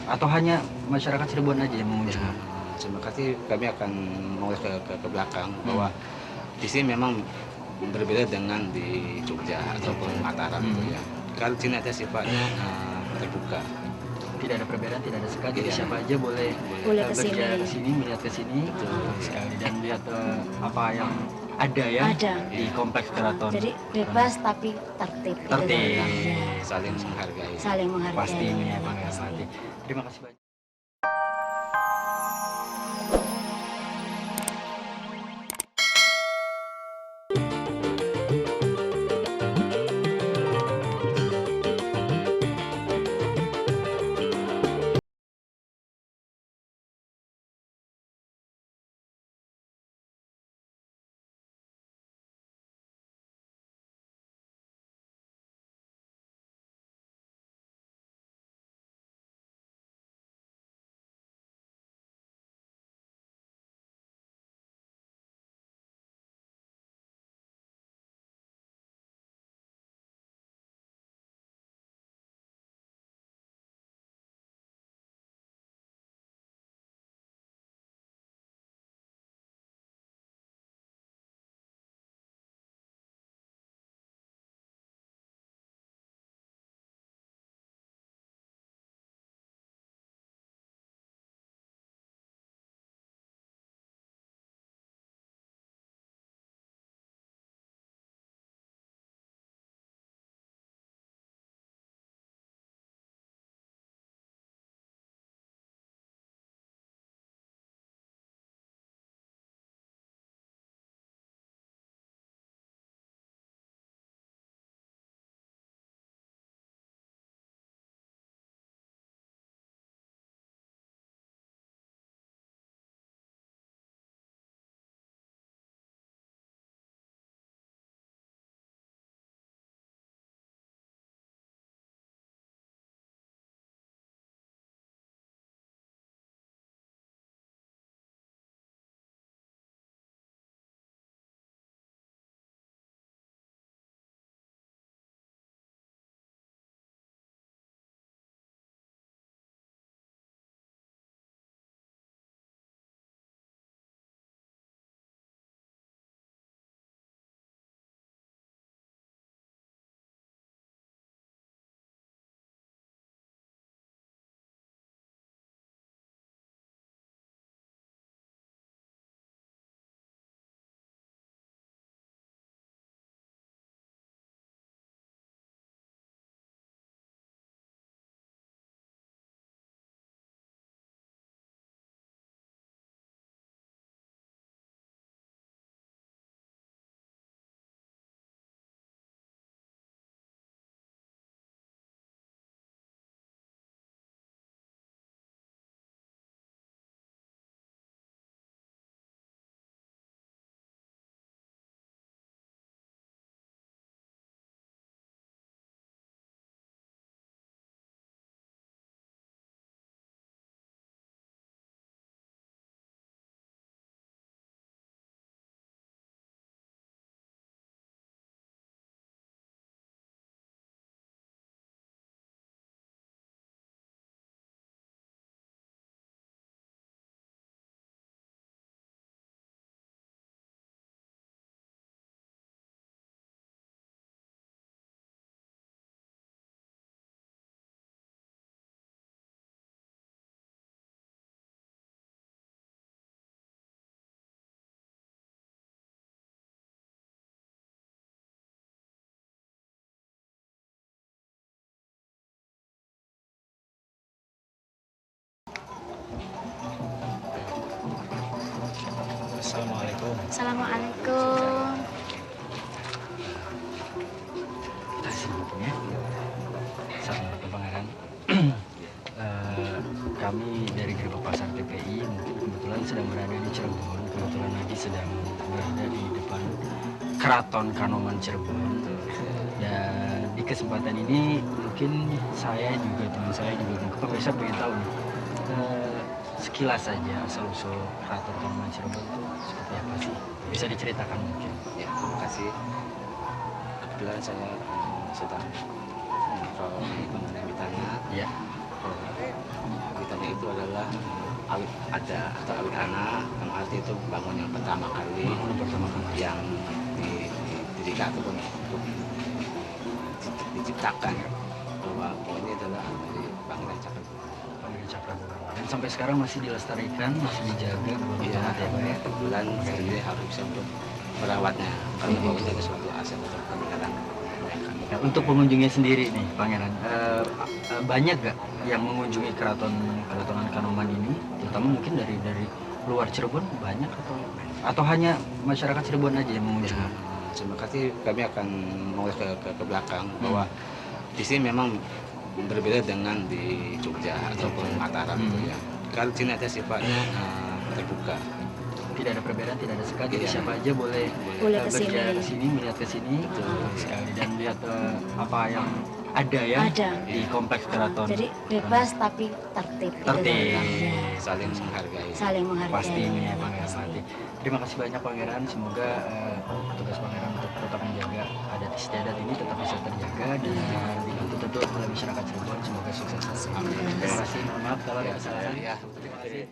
Atau hanya masyarakat Cirebon aja yang mengunjungi? Terima kasih, kami akan mengulas ke belakang bahwa di sini memang berbeda dengan di Jogja ataupun Mataram gitu ya. Kalau sini ada sifatnya terbuka. Tidak ada perbedaan, tidak ada sekat, jadi siapa aja boleh berjalan ke sini, melihat ke sini, sekali dan lihat apa yang ada ya di kompleks keraton. Jadi bebas tapi tertib. Saling menghargai. Saling menghargai. Pastinya ya Pangeran Melati. Terima kasih banyak. Assalamualaikum. Assalamualaikum. Ya. Assalamualaikum Pangeran. Kami dari Gerbang Pasar TPI mungkin kebetulan sedang berada di Cirebon. Kebetulan lagi sedang berada di depan Keraton Kanoman Cirebon. Dan di kesempatan ini mungkin saya juga teman saya juga mungkin pemirsa pengen tahu nih sekilas saja asal-usul Keraton Kanoman Cirebon itu seperti apa sih? Bisa diceritakan mungkin? Ya, terima kasih. Kebetulan saya sedang mengontrol bangunan di tanah. Ya. Awitannya itu adalah awit ada atau awit anak, yang arti itu bangun yang pertama kali, yang didirikan ataupun untuk diciptakan, bahwa ini adalah dari Pangeran Cakrabuana. Pangeran Cakrabuana. Dan sampai sekarang masih dilestarikan, masih dijaga belum Iya, ya Pak ya. kebetulan sendiri harus bisa untuk merawatnya, karena bahwa itu adalah suatu aset atau peninggalan mereka. Nah, untuk pengunjungnya sendiri nih, Pangeran, banyak gak yang mengunjungi Keratonan Kanoman ini, terutama mungkin dari luar Cirebon banyak atau hanya masyarakat Cirebon aja yang mengunjungi? Ya, terima kasih. Kami akan mengulas ke belakang bahwa di sini memang berbeda dengan di Jogja ataupun Mataram gitu ya. Kalau sini ada sifatnya terbuka. Tidak ada perbedaan, tidak ada sekat, jadi Iya. siapa aja boleh Boleh berjalan kesini. ke sini, melihat ke sini, betul sekali, dan lihat apa yang ada ya Ada. di kompleks keraton. Jadi bebas tapi tertib. gitu. Tertib. Iya. Saling menghargai. Saling menghargai. Pastinya ya Pangeran Pati. Terima kasih banyak Pangeran. Semoga tugas Pangeran untuk tetap menjaga adat istiadat ini tetap bisa terjaga dan dibantu tentu oleh masyarakat Cirebon. Semoga sukses selalu. Amin. Terima kasih. Mohon maaf kalau ada kesalahan. Ya, terima kasih.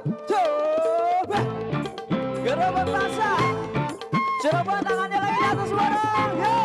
Coba Gerobak basah. Coba tangannya lagi di atas barang.